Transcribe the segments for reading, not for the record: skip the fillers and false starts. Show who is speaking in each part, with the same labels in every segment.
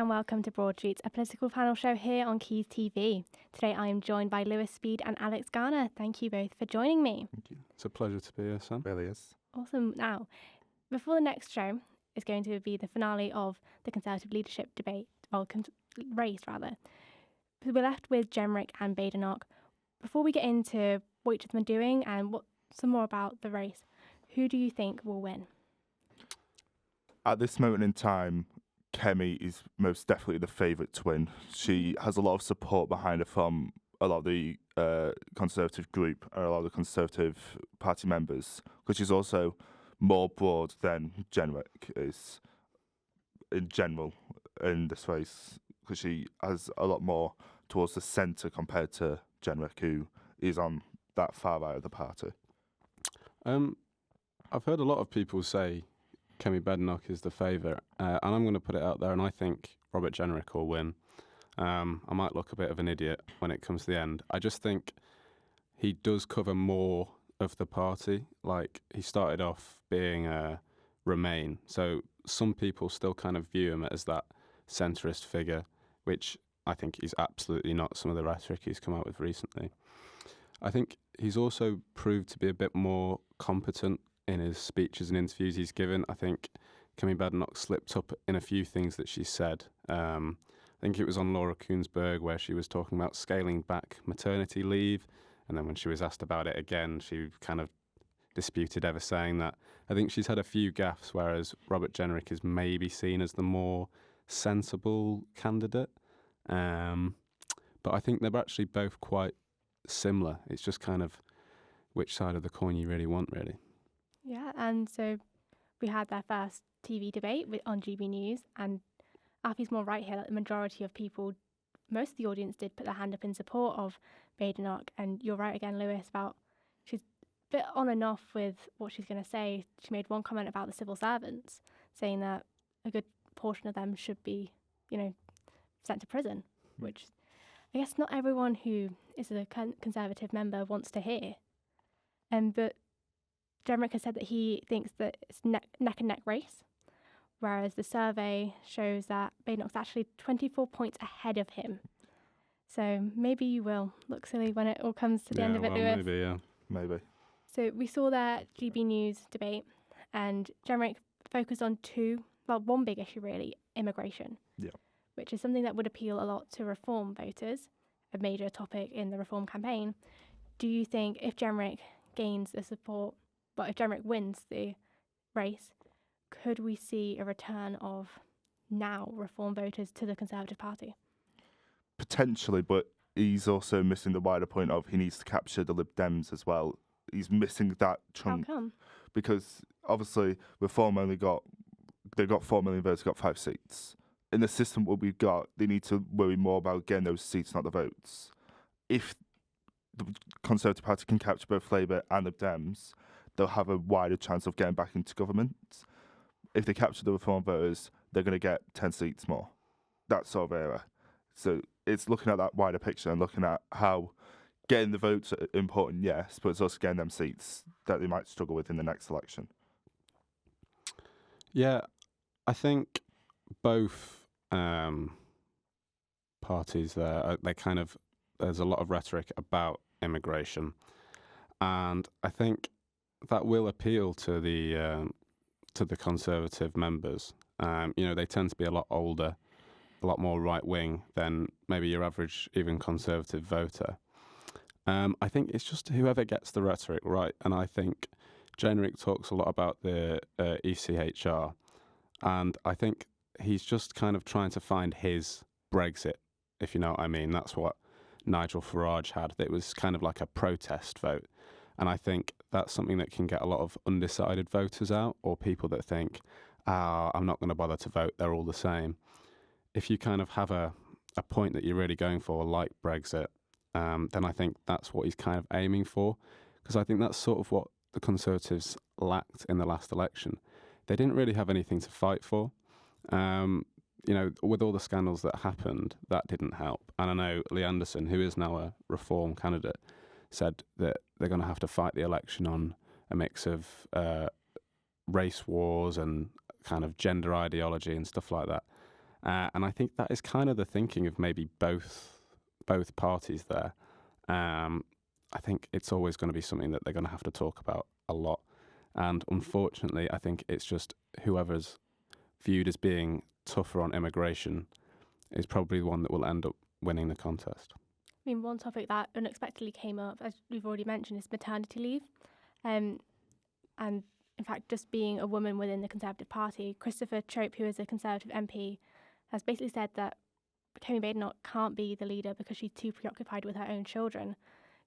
Speaker 1: and welcome to Broadsheets, a political panel show here on Quays TV. Today I am joined by Lewis Speed and Alex Garner. Thank you both for joining me.
Speaker 2: Thank you. It's a pleasure to be here, Sam.
Speaker 3: Really is.
Speaker 1: Awesome. Now, before the next show is going to be the finale of the Conservative leadership debate, race rather. So we're left with Jenrick and Badenoch. Before we get into what each of them are doing and some more about the race, who do you think will win?
Speaker 3: At this moment in time, Kemi is most definitely the favourite to win. She has a lot of support behind her from a lot of the Conservative group and a lot of the Conservative Party members, because she's also more broad than Jenrick is in general in this race, because she has a lot more towards the centre compared to Jenrick, who is on that far right of the party.
Speaker 2: I've heard a lot of people say Kemi Badenoch is the favourite, and I'm going to put it out there, and I think Robert Jenrick will win. I might look a bit of an idiot when it comes to the end. I just think he does cover more of the party. Like, he started off being Remain, so some people still kind of view him as that centrist figure, which I think he's absolutely not, some of the rhetoric he's come out with recently. I think he's also proved to be a bit more competent in his speeches and interviews he's given. I think Kemi Badenoch slipped up in a few things that she said. I think it was on Laura Kuenssberg where she was talking about scaling back maternity leave, and then when she was asked about it again, she kind of disputed ever saying that. I think she's had a few gaffes, whereas Robert Jenrick is maybe seen as the more sensible candidate. But I think they're actually both quite similar. It's just kind of which side of the coin you really want, really.
Speaker 1: Yeah, and so we had their first TV debate on GB News, and Alfie's more right here, that the majority of people, most of the audience did put their hand up in support of Badenoch, and you're right again, Lewis, about she's a bit on and off with what she's going to say. She made one comment about the civil servants, saying that a good portion of them should be, sent to prison, which I guess not everyone who is a Conservative member wants to hear. But Jenrick has said that he thinks that it's neck and neck race, whereas the survey shows that Badenoch's actually 24 points ahead of him. So maybe you will look silly when it all comes to the end of it, Lewis.
Speaker 2: Maybe, yeah.
Speaker 3: Maybe.
Speaker 1: So we saw that GB News debate, and Jenrick focused on one big issue really, immigration. Yeah. Which is something that would appeal a lot to Reform voters, a major topic in the Reform campaign. Do you think if Jenrick gains the support, if Jenrick wins the race, could we see a return of now Reform voters to the Conservative Party?
Speaker 3: Potentially, but he's also missing the wider point of he needs to capture the Lib Dems as well. He's missing that chunk.
Speaker 1: How come?
Speaker 3: Because obviously Reform they got 4 million votes, got 5 seats. In the system what we've got, they need to worry more about getting those seats, not the votes. If the Conservative Party can capture both Labour and the Dems, they'll have a wider chance of getting back into government. If they capture the Reform voters, they're going to get 10 seats more. That sort of era. So it's looking at that wider picture and looking at how getting the votes are important, yes, but it's also getting them seats that they might struggle with in the next election.
Speaker 2: Yeah, I think both parties there, there's a lot of rhetoric about immigration, and I think that will appeal to the Conservative members. They tend to be a lot older, a lot more right-wing than maybe your average even Conservative voter. I think it's just whoever gets the rhetoric right, and I think Jenrick talks a lot about the ECHR, and I think he's just kind of trying to find his Brexit, if you know what I mean. That's what Nigel Farage had. It was kind of like a protest vote. And I think that's something that can get a lot of undecided voters out, or people that think, I'm not going to bother to vote, they're all the same. If you kind of have a point that you're really going for, like Brexit, then I think that's what he's kind of aiming for. Because I think that's sort of what the Conservatives lacked in the last election. They didn't really have anything to fight for. With all the scandals that happened, that didn't help. And I know Lee Anderson, who is now a Reform candidate, said that they're going to have to fight the election on a mix of race wars and kind of gender ideology and stuff like that. And I think that is kind of the thinking of maybe both parties there. I think it's always going to be something that they're going to have to talk about a lot. And unfortunately, I think it's just whoever's viewed as being tougher on immigration is probably the one that will end up winning the contest.
Speaker 1: I mean, one topic that unexpectedly came up, as we've already mentioned, is maternity leave. And in fact, just being a woman within the Conservative Party, Christopher Trope, who is a Conservative MP, has basically said that Kemi Badenoch can't be the leader because she's too preoccupied with her own children.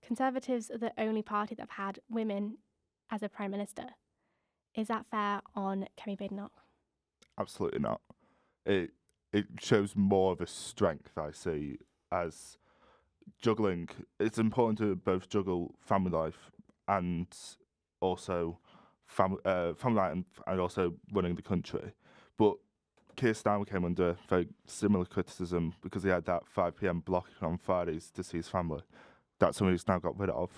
Speaker 1: Conservatives are the only party that have had women as a Prime Minister. Is that fair on Kemi Badenoch?
Speaker 3: Absolutely not. It shows more of a strength, I see, as juggling. It's important to both juggle family life and also family life and also running the country. But Keir Starmer came under very similar criticism because he had that 5 p.m. block on Fridays to see his family. That's something he's now got rid of.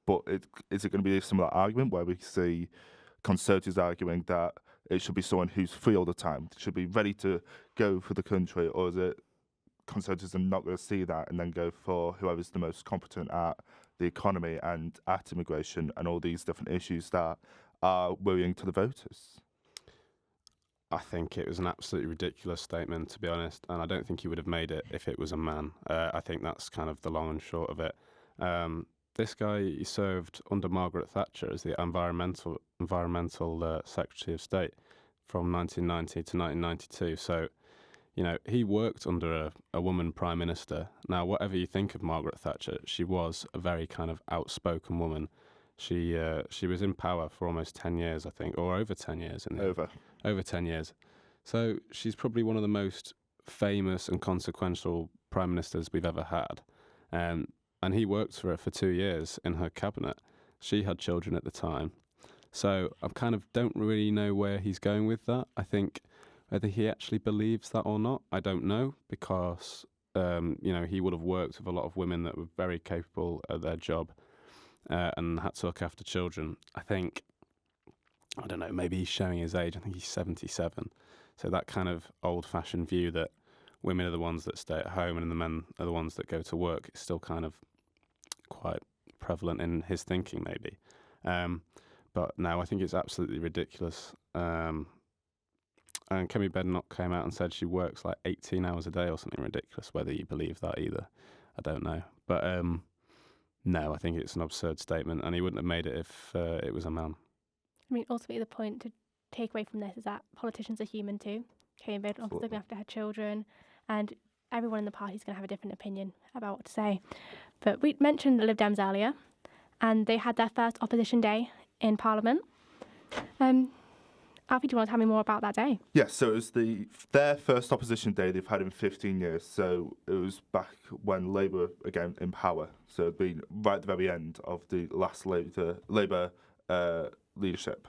Speaker 3: But is it going to be a similar argument where we see Conservatives arguing that it should be someone who's free all the time, should be ready to go for the country, or is it Conservatives are not going to see that and then go for whoever's the most competent at the economy and at immigration and all these different issues that are worrying to the voters?
Speaker 2: I think it was an absolutely ridiculous statement, to be honest, and I don't think he would have made it if it was a man. I think that's kind of the long and short of it. This guy, he served under Margaret Thatcher as the environmental Secretary of State from 1990 to 1992. So, you know, he worked under a woman Prime Minister. Now, whatever you think of Margaret Thatcher, she was a very kind of outspoken woman. She was in power for almost 10 years, I think, or over 10 years. Over 10 years. So she's probably one of the most famous and consequential prime ministers we've ever had. And he worked for her for 2 years in her cabinet. She had children at the time. So I kind of don't really know where he's going with that. I think whether he actually believes that or not, I don't know, because, he would have worked with a lot of women that were very capable at their job and had to look after children. I don't know, maybe he's showing his age. I think he's 77. So that kind of old-fashioned view that women are the ones that stay at home and the men are the ones that go to work is still kind of quite prevalent in his thinking, maybe. But no, I think it's absolutely ridiculous. And Kemi Badenoch came out and said she works like 18 hours a day or something ridiculous, whether you believe that either. I don't know. But no, I think it's an absurd statement, and he wouldn't have made it if it was a man.
Speaker 1: I mean, ultimately, the point to take away from this is that politicians are human too. Kemi Badenoch's looking after her children, and everyone in the party is going to have a different opinion about what to say. But we mentioned the Lib Dems earlier, and they had their first opposition day in Parliament. Alfie, do you want to tell me more about that day?
Speaker 3: Yes, so it was their first opposition day they've had in 15 years. So it was back when Labour were again in power. So it'd been right at the very end of the last Labour leadership.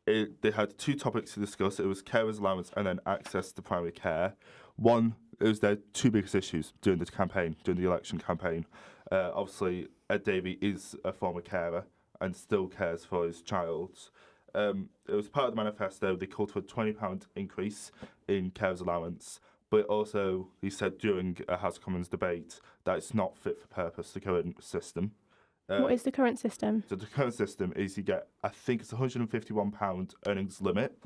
Speaker 3: They had 2 topics to discuss. It was carers allowance and then access to primary care. It was their 2 biggest issues during the election campaign. Obviously, Ed Davey is a former carer and still cares for his child. It was part of the manifesto. They called for a £20 increase in carers allowance, but also he said during a House of Commons debate that it's not fit for purpose, the current system.
Speaker 1: What is the current system?
Speaker 3: So the current system is you get, I think it's £151 earnings limit,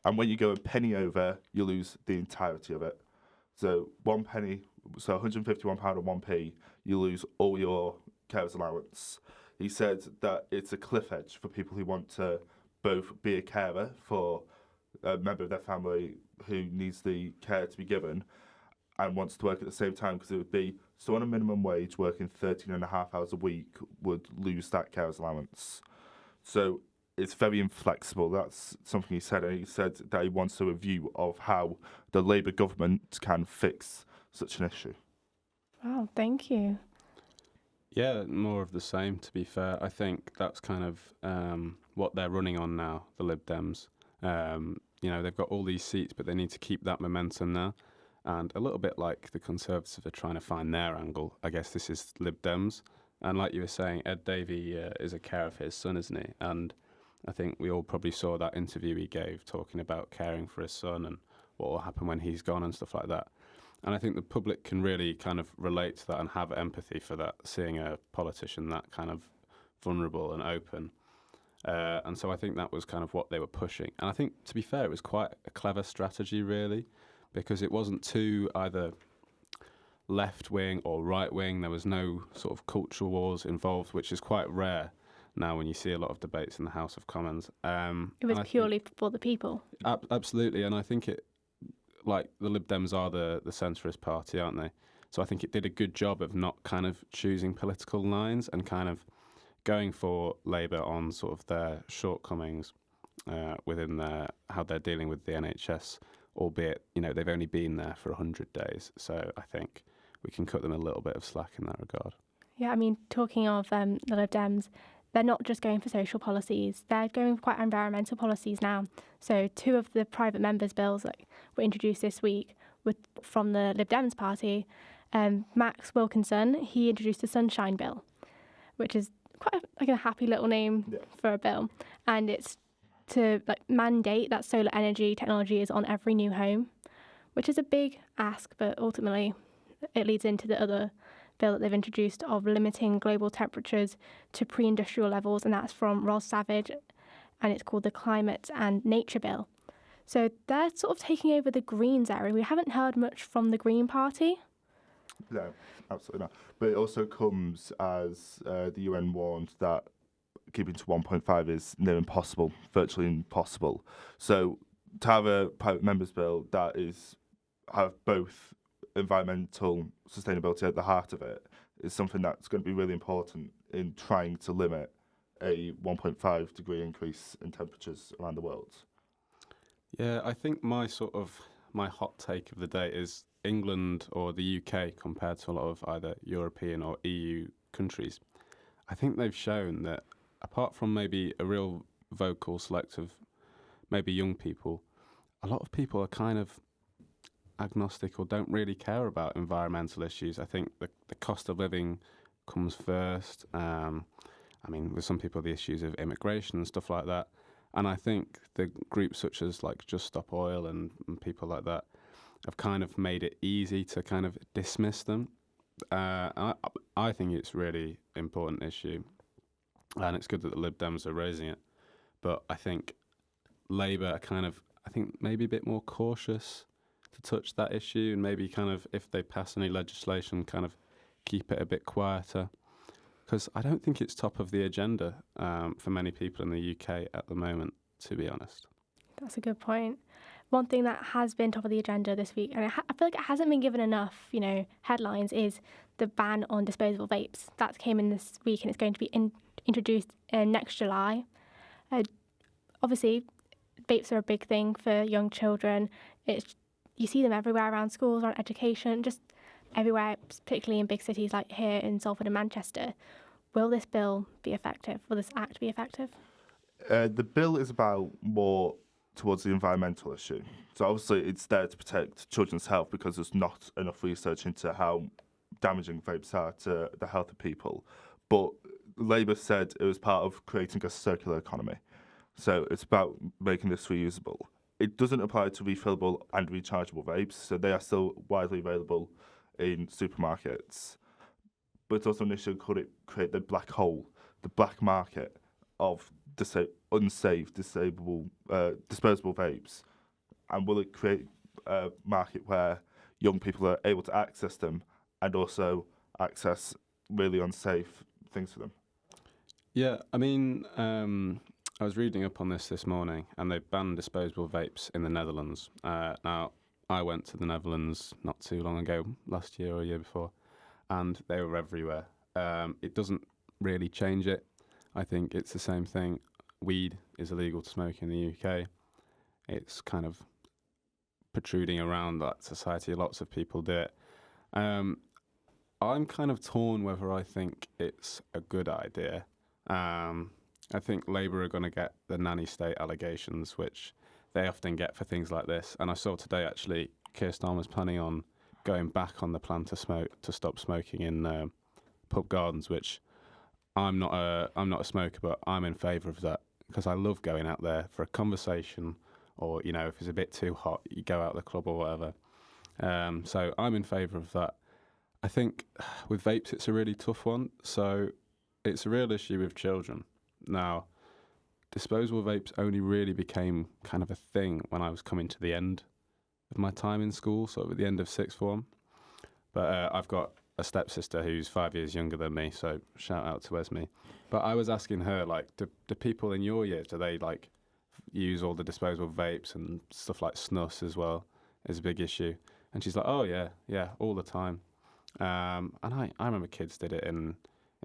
Speaker 3: and when you go a penny over, you lose the entirety of it. So £151 and 1p, you lose all your carers allowance. He said that it's a cliff edge for people who want to both be a carer for a member of their family who needs the care to be given and wants to work at the same time, because it would be someone on a minimum wage working 13.5 hours a week would lose that carers allowance. So it's very inflexible. That's something he said, and he said that he wants a review of how the Labour government can fix such an issue.
Speaker 1: Wow, thank you.
Speaker 2: Yeah, more of the same, to be fair. I think that's kind of what they're running on now, the Lib Dems. They've got all these seats, but they need to keep that momentum now. And a little bit like the Conservatives are trying to find their angle, I guess this is Lib Dems. And like you were saying, Ed Davey is a carer for his son, isn't he? And I think we all probably saw that interview he gave talking about caring for his son and what will happen when he's gone and stuff like that. And I think the public can really kind of relate to that and have empathy for that, seeing a politician that kind of vulnerable and open. And so I think that was kind of what they were pushing. And I think, to be fair, it was quite a clever strategy, really, because it wasn't too either left-wing or right-wing. There was no sort of cultural wars involved, which is quite rare now when you see a lot of debates in the House of Commons.
Speaker 1: It was purely for the people.
Speaker 2: Absolutely, and I think it, like, the Lib Dems are the centrist party, aren't they? So I think it did a good job of not kind of choosing political lines and kind of going for Labour on sort of their shortcomings within how they're dealing with the NHS, albeit, you know, they've only been there for 100 days. So I think we can cut them a little bit of slack in that regard.
Speaker 1: Yeah, I mean, talking of the Lib Dems, they're not just going for social policies, they're going for quite environmental policies now. So 2 of the private members' bills that were introduced this week were from the Lib Dems party. Max Wilkinson, he introduced the Sunshine Bill, which is quite a happy little name for a bill. And it's to mandate that solar energy technology is on every new home, which is a big ask, but ultimately it leads into the other bill that they've introduced of limiting global temperatures to pre-industrial levels, and that's from Ros Savage, and it's called the Climate and Nature Bill. So they're sort of taking over the Greens area. We haven't heard much from the Green Party.
Speaker 3: No, absolutely not. But it also comes as the UN warned that keeping to 1.5 is near impossible, virtually impossible. So to have a private members bill that have both environmental sustainability at the heart of it is something that's going to be really important in trying to limit a 1.5 degree increase in temperatures around the world.
Speaker 2: Yeah, I think my hot take of the day is England or the UK compared to a lot of either European or EU countries. I think they've shown that apart from maybe a real vocal select of maybe young people, a lot of people are kind of agnostic or don't really care about environmental issues. I think the cost of living comes first. I mean, with some people, the issues of immigration and stuff like that. And I think the groups such as like Just Stop Oil and people like that have kind of made it easy to kind of dismiss them. I think it's really important issue, and it's good that the Lib Dems are raising it. But I think Labour are maybe a bit more cautious to touch that issue, and maybe kind of, if they pass any legislation, kind of keep it a bit quieter. Because I don't think it's top of the agenda for many people in the UK at the moment, to be honest.
Speaker 1: That's a good point. One thing that has been top of the agenda this week, and I feel like it hasn't been given enough, headlines, is the ban on disposable vapes. That came in this week, and it's going to be introduced next July. Obviously, vapes are a big thing for young children. You see them everywhere around schools, around education, just everywhere, particularly in big cities like here in Salford and Manchester. Will this bill be effective? Will this act be effective?
Speaker 3: The bill is about more towards the environmental issue. So obviously it's there to protect children's health because there's not enough research into how damaging vapes are to the health of people. But Labour said it was part of creating a circular economy. So it's about making this reusable. It doesn't apply to refillable and rechargeable vapes, so they are still widely available in supermarkets. But it's also an issue, could it create the black hole, the black market of unsafe, disposable vapes? And will it create a market where young people are able to access them and also access really unsafe things for them?
Speaker 2: Yeah, I mean, I was reading up on this morning, and they've banned disposable vapes in the Netherlands. Now, I went to the Netherlands not too long ago, last year or a year before, and they were everywhere. It doesn't really change it. I think it's the same thing. Weed is illegal to smoke in the UK. It's kind of protruding around that society. Lots of people do it. I'm kind of torn whether I think it's a good idea. I think Labour are going to get the nanny state allegations, which they often get for things like this. And I saw today, actually, Keir Starmer's planning on going back on the plan to stop smoking in pub gardens, which I'm not a smoker, but I'm in favour of that because I love going out there for a conversation or if it's a bit too hot, you go out of the club or whatever. So I'm in favour of that. I think with vapes, it's a really tough one. So it's a real issue with children. Now, disposable vapes only really became kind of a thing when I was coming to the end of my time in school, sort of at the end of sixth form. But I've got a stepsister who's 5 years younger than me, so shout out to Esme. But I was asking her, like, do people in your years, do they, like, use all the disposable vapes and stuff like snus as well is a big issue? And she's like, oh, yeah, all the time. And I remember kids did it in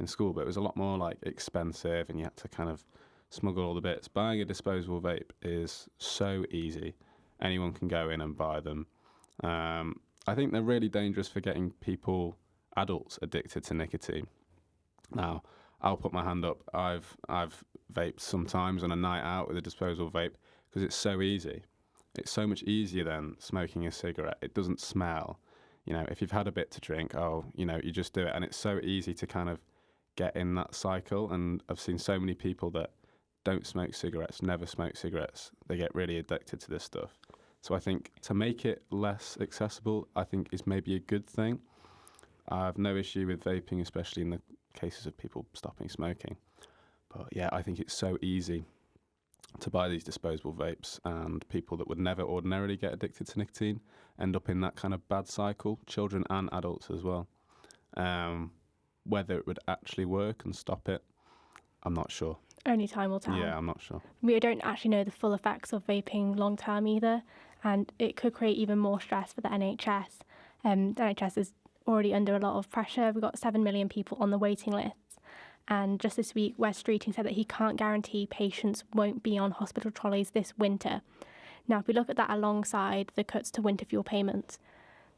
Speaker 2: school, but it was a lot more, like, expensive, and you had to kind of smuggle all the bits. Buying a disposable vape is so easy. Anyone can go in and buy them. I think they're really dangerous for getting adults addicted to nicotine. Now, I'll put my hand up. I've vaped sometimes on a night out with a disposable vape because it's so easy. It's so much easier than smoking a cigarette. It doesn't smell. If you've had a bit to drink, you just do it. And it's so easy to kind of get in that cycle. And I've seen so many people that don't smoke cigarettes, never smoke cigarettes. They get really addicted to this stuff. So I think to make it less accessible, I think is maybe a good thing. I have no issue with vaping, especially in the cases of people stopping smoking. But yeah, I think it's so easy to buy these disposable vapes, and people that would never ordinarily get addicted to nicotine end up in that kind of bad cycle, children and adults as well. Whether it would actually work and stop it, I'm not sure.
Speaker 1: Only time will tell.
Speaker 2: Yeah, I'm not sure.
Speaker 1: We don't actually know the full effects of vaping long term either, and it could create even more stress for the NHS. The NHS is already under a lot of pressure. We've got 7 million people on the waiting lists. And just this week, Wes Streeting said that he can't guarantee patients won't be on hospital trolleys this winter. Now, if we look at that alongside the cuts to winter fuel payments,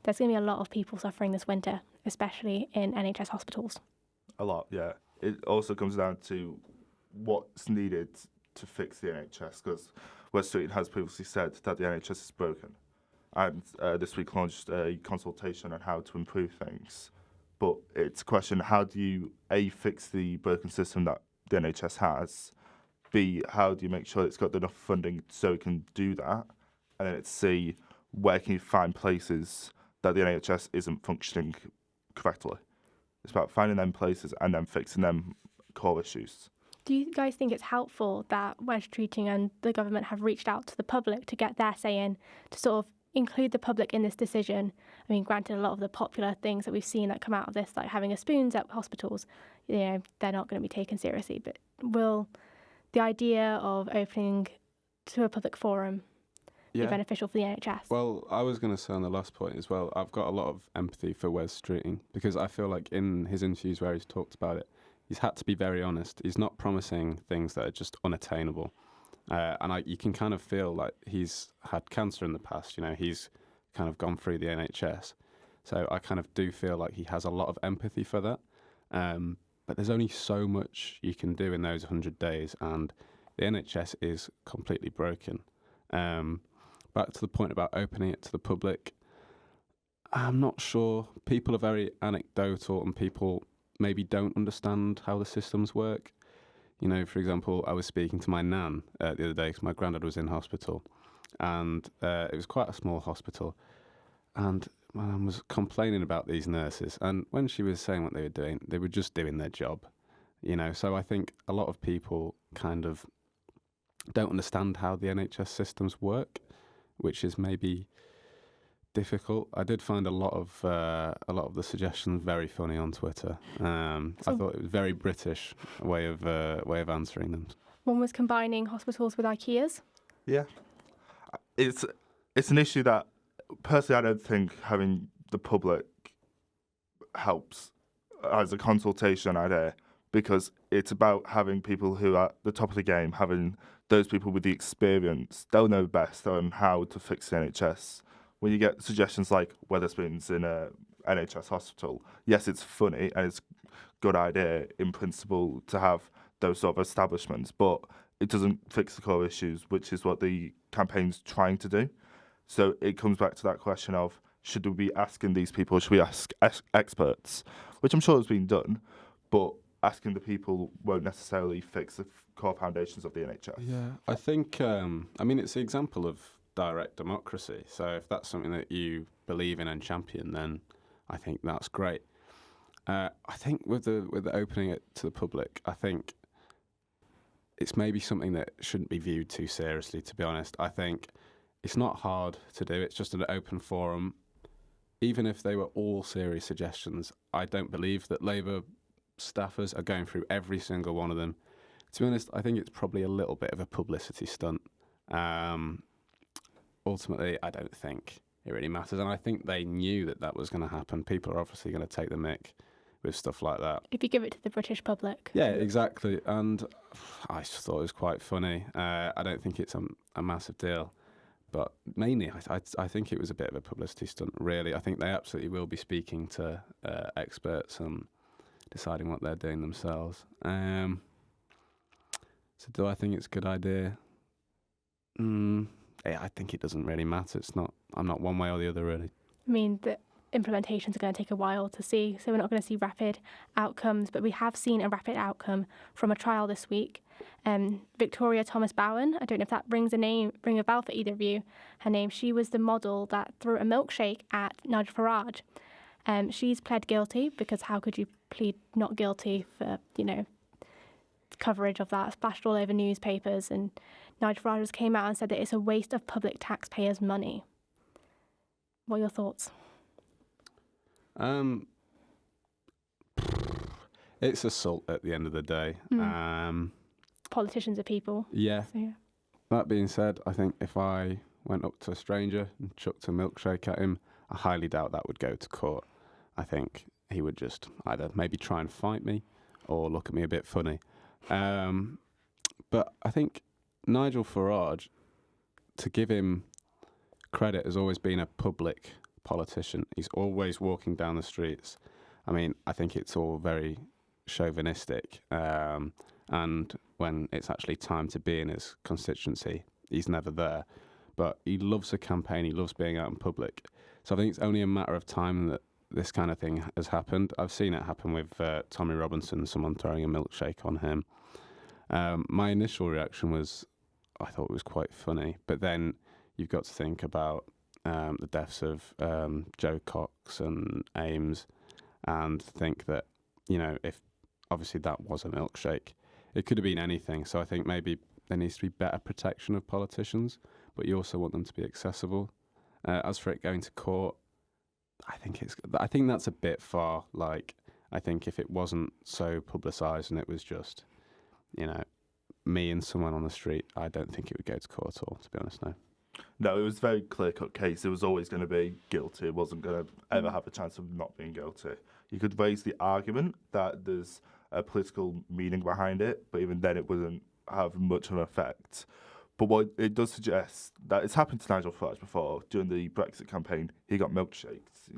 Speaker 1: there's going to be a lot of people suffering this winter, especially in NHS hospitals.
Speaker 3: A lot, yeah. It also comes down to what's needed to fix the NHS, because Wes Streeting has previously said that the NHS is broken. And this week launched a consultation on how to improve things. But it's a question, how do you, A, fix the broken system that the NHS has, B, how do you make sure it's got enough funding so it can do that, and then it's C, where can you find places that the NHS isn't functioning correctly? It's about finding them places and then fixing them core issues.
Speaker 1: Do you guys think it's helpful that Wes Streeting and the government have reached out to the public to get their say in, to sort of include the public in this decision? I mean, granted, a lot of the popular things that we've seen that come out of this, like having a spoons at hospitals, they're not going to be taken seriously. But will the idea of opening to a public forum be beneficial for the NHS?
Speaker 2: Well, I was going to say on the last point as well, I've got a lot of empathy for Wes Streeting, because I feel like in his interviews where he's talked about it, he's had to be very honest. He's not promising things that are just unattainable. You can kind of feel like he's had cancer in the past, he's kind of gone through the NHS. So I kind of do feel like he has a lot of empathy for that. But there's only so much you can do in those 100 days, and the NHS is completely broken. Back to the point about opening it to the public, I'm not sure. People are very anecdotal, and people maybe don't understand how the systems work. For example, I was speaking to my nan the other day because my granddad was in hospital, and it was quite a small hospital, and my nan was complaining about these nurses, and when she was saying what they were doing, they were just doing their job, So I think a lot of people kind of don't understand how the NHS systems work, which is maybe difficult. I did find a lot of the suggestions very funny on Twitter. I thought it was very British way of answering them.
Speaker 1: One was combining hospitals with IKEAs.
Speaker 3: Yeah, it's an issue that personally I don't think having the public helps as a consultation idea, because it's about having people who are at the top of the game, having those people with the experience. They'll know best on how to fix the NHS. When you get suggestions like Wetherspoons in a NHS hospital, yes, it's funny and it's a good idea in principle to have those sort of establishments, but it doesn't fix the core issues, which is what the campaign's trying to do. So it comes back to that question of, should we be asking these people, should we ask experts, which I'm sure has been done, but asking the people won't necessarily fix the core foundations of the NHS.
Speaker 2: Yeah, I think, I mean, it's the example of direct democracy. So if that's something that you believe in and champion, then I think that's great. I think with the opening it to the public, I think it's maybe something that shouldn't be viewed too seriously, to be honest. I think it's not hard to do. It's just an open forum. Even if they were all serious suggestions, I don't believe that Labour staffers are going through every single one of them. To be honest, I think it's probably a little bit of a publicity stunt. Ultimately, I don't think it really matters. And I think they knew that that was going to happen. People are obviously going to take the mick with stuff like that.
Speaker 1: If you give it to the British public.
Speaker 2: Yeah, exactly. And I just thought it was quite funny. I don't think it's a massive deal. But mainly, I think it was a bit of a publicity stunt, really. I think they absolutely will be speaking to experts and deciding what they're doing themselves. So do I think it's a good idea? I think it doesn't really matter. I'm not one way or the other, really.
Speaker 1: I mean, the implementations are going to take a while to see, so we're not going to see rapid outcomes, but we have seen a rapid outcome from a trial this week. Victoria Thomas Bowen, I don't know if that rings a bell for either of you. Her name, she was the model that threw a milkshake at Nigel Farage. She's pled guilty because how could you plead not guilty for, coverage of that splashed all over newspapers, and Nigel Farage came out and said that it's a waste of public taxpayers' money. What are your thoughts?
Speaker 2: It's assault at the end of the day.
Speaker 1: Politicians are people.
Speaker 2: Yeah.
Speaker 1: So, yeah.
Speaker 2: That being said, I think if I went up to a stranger and chucked a milkshake at him, I highly doubt that would go to court. I think he would just either maybe try and fight me or look at me a bit funny. But I think Nigel Farage, to give him credit, has always been a public politician. He's always walking down the streets. I mean, I think it's all very chauvinistic. And when it's actually time to be in his constituency, he's never there. But he loves a campaign. He loves being out in public. So I think it's only a matter of time that this kind of thing has happened. I've seen it happen with Tommy Robinson, someone throwing a milkshake on him. My initial reaction was, I thought it was quite funny. But then you've got to think about the deaths of Joe Cox and Ames, and think that, if obviously that was a milkshake, it could have been anything. So I think maybe there needs to be better protection of politicians, but you also want them to be accessible. As for it going to court, I think that's a bit far. Like, I think if it wasn't so publicised and it was just, me and someone on the street, I don't think it would go to court at all, to be honest, no.
Speaker 3: No, it was a very clear-cut case. It was always going to be guilty. It wasn't going to ever have a chance of not being guilty. You could raise the argument that there's a political meaning behind it, but even then it wouldn't have much of an effect. But what it does suggest, that it's happened to Nigel Farage before. During the Brexit campaign, he got milkshakes.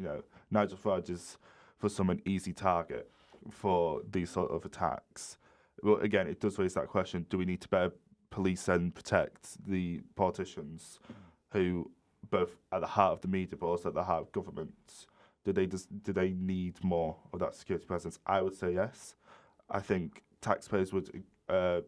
Speaker 3: Nigel Farage is, for some, an easy target for these sort of attacks. Well, again, it does raise that question: do we need to better police and protect the politicians who, both at the heart of the media but also at the heart of government? Do they need more of that security presence? I would say yes. I think taxpayers would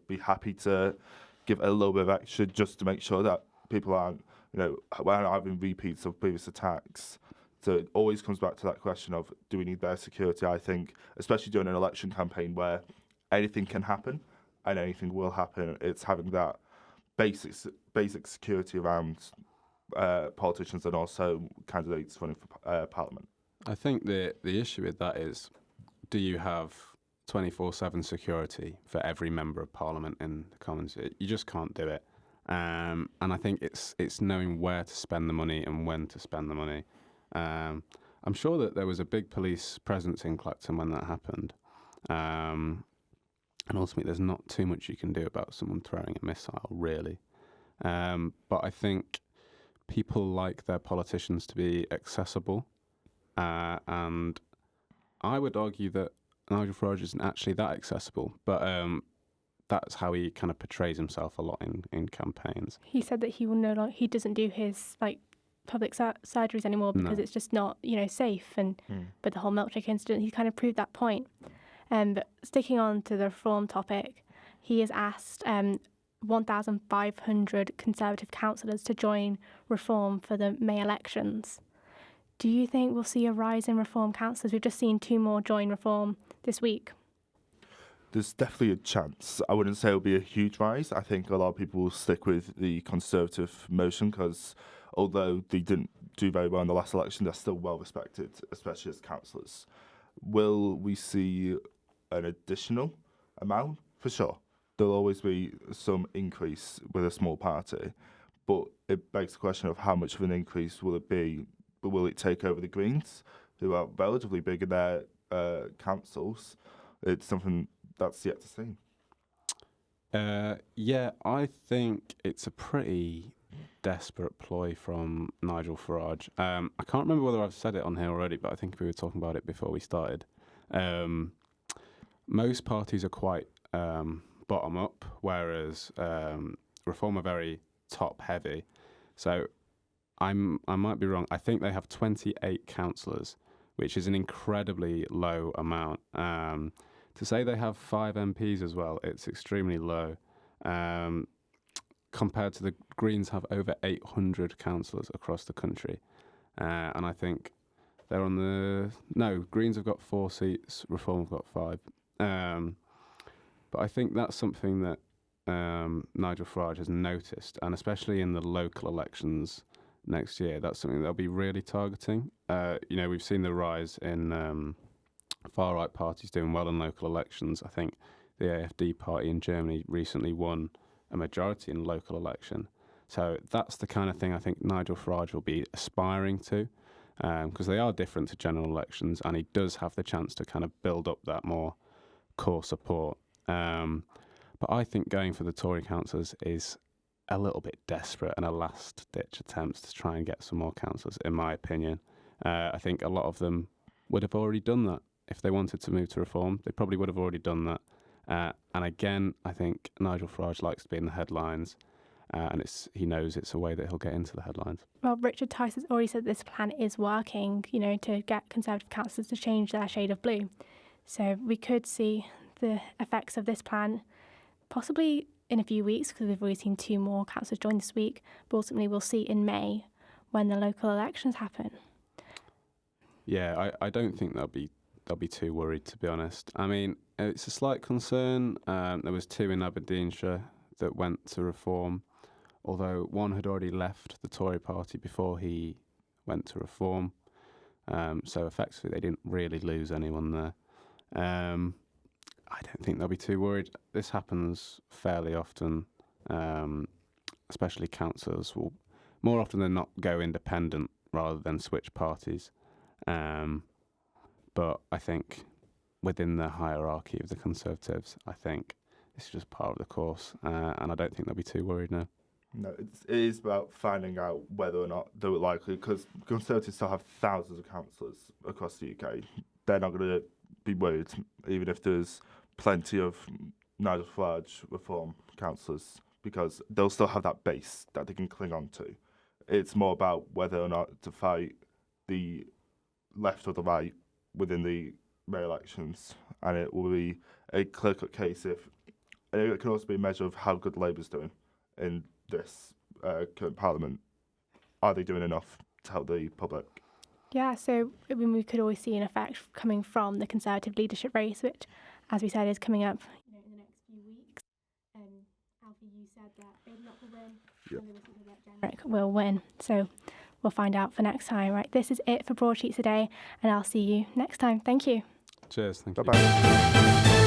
Speaker 3: be happy to give a little bit of extra just to make sure that people aren't, having repeats of previous attacks. So it always comes back to that question of, do we need better security? I think, especially during an election campaign where anything can happen and anything will happen, it's having that basic security around politicians and also candidates running for Parliament.
Speaker 2: I think the issue with that is, do you have 24/7 security for every member of Parliament in the Commons? You just can't do it. And I think it's knowing where to spend the money and when to spend the money. I'm sure that there was a big police presence in Clacton when that happened. And ultimately, there's not too much you can do about someone throwing a missile, really. But I think people like their politicians to be accessible. And I would argue that Nigel Farage isn't actually that accessible, but that's how he kind of portrays himself a lot in campaigns.
Speaker 1: He said that he doesn't do his public surgeries anymore because it's just not safe. And but the whole milkshake incident, he kind of proved that point. But sticking on to the reform topic, he has asked 1,500 Conservative councillors to join Reform for the May elections. Do you think we'll see a rise in Reform councillors? We've just seen 2 more join Reform this week.
Speaker 3: There's definitely a chance. I wouldn't say it'll be a huge rise. I think a lot of people will stick with the Conservative motion because although they didn't do very well in the last election, they're still well respected, especially as councillors. Will we see an additional amount? For sure. There'll always be some increase with a small party, but it begs the question of how much of an increase will it be? Will it take over the Greens, who are relatively big in their councils? It's something that's yet to see.
Speaker 2: Yeah, I think it's a pretty desperate ploy from Nigel Farage. I can't remember whether I've said it on here already, but I think we were talking about it before we started. Most parties are quite bottom up, whereas Reform are very top heavy. So I might be wrong. I think they have 28 councillors, which is an incredibly low amount. To say they have 5 MPs as well, it's extremely low. Compared to the Greens have over 800 councillors across the country. And I think they're on the... No, Greens have got 4 seats, Reform have got 5. But I think that's something that Nigel Farage has noticed, and especially in the local elections next year, that's something they'll be really targeting. We've seen the rise in far-right parties doing well in local elections. I think the AfD party in Germany recently won a majority in a local election. So that's the kind of thing I think Nigel Farage will be aspiring to, because they are different to general elections, and he does have the chance to kind of build up that more core support. But I think going for the Tory councillors is a little bit desperate and a last-ditch attempt to try and get some more councillors, in my opinion. I think a lot of them would have already done that. If they wanted to move to Reform, they probably would have already done that. And again, I think Nigel Farage likes to be in the headlines, and he knows it's a way that he'll get into the headlines.
Speaker 1: Well, Richard Tice has already said this plan is working, to get Conservative councillors to change their shade of blue. So we could see the effects of this plan possibly in a few weeks, because we've already seen 2 more councillors join this week, but ultimately we'll see in May when the local elections happen.
Speaker 2: Yeah, I don't think they'll be too worried, to be honest. I mean, it's a slight concern. There was 2 in Aberdeenshire that went to Reform, although one had already left the Tory party before he went to Reform. So effectively they didn't really lose anyone there. I don't think they'll be too worried. This happens fairly often, especially councillors will more often than not go independent rather than switch parties. But I think within the hierarchy of the Conservatives, I think this is just part of the course, and I don't think they'll be too worried now.
Speaker 3: No, it is about finding out whether or not they were likely, because Conservatives still have thousands of councillors across the UK. They're not going to be worried, even if there's plenty of Nigel Farage Reform councillors, because they'll still have that base that they can cling on to. It's more about whether or not to fight the left or the right within the May elections, and it will be a clear-cut case and it can also be a measure of how good Labour's doing in this current Parliament. Are they doing enough to help the public?
Speaker 1: Yeah, so we could always see an effect coming from the Conservative leadership race, which, as we said, is coming up in the next few weeks. Alfie, you said that Badenoch will win, and there was something that Jenrick will win. So we'll find out for next time. Right, this is it for Broadsheets today, and I'll see you next time. Thank you.
Speaker 2: Cheers. Thank you.
Speaker 3: Bye-bye.